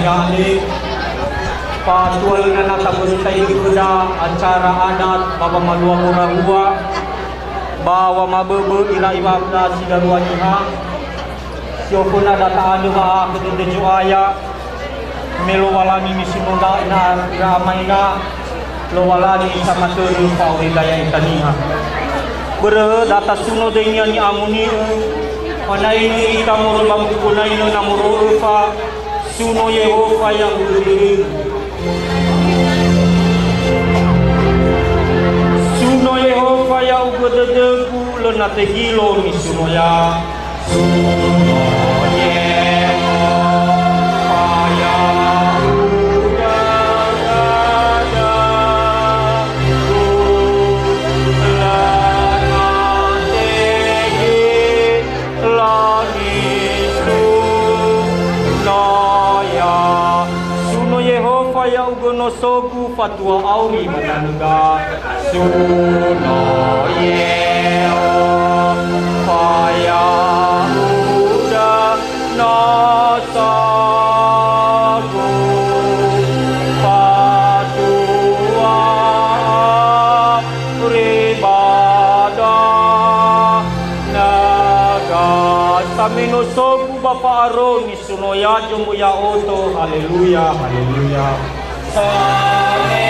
jali patual na natabuntay kuda acara adat baba malua murahua bawa mabebe ila ibabda sidaruan iha siokuna data anu ha kedeju aya melo walani misinunda ina ramaina lo walani sama turu pauli daya itaniha bere data suno denya ni amuni mana ini kamu bambu kuna ino namuru ufa suno Yehova yang berdiri suno Yehova yang berdedeku lenate gilo ni suno ya suno Yehova yang ya ugono sogu fatua auri mananuga suno Yehova ya uda nasagu fatua ribada naga samino sogu bapa aroni suno ya jomu ya oto haleluya haleluya Amen.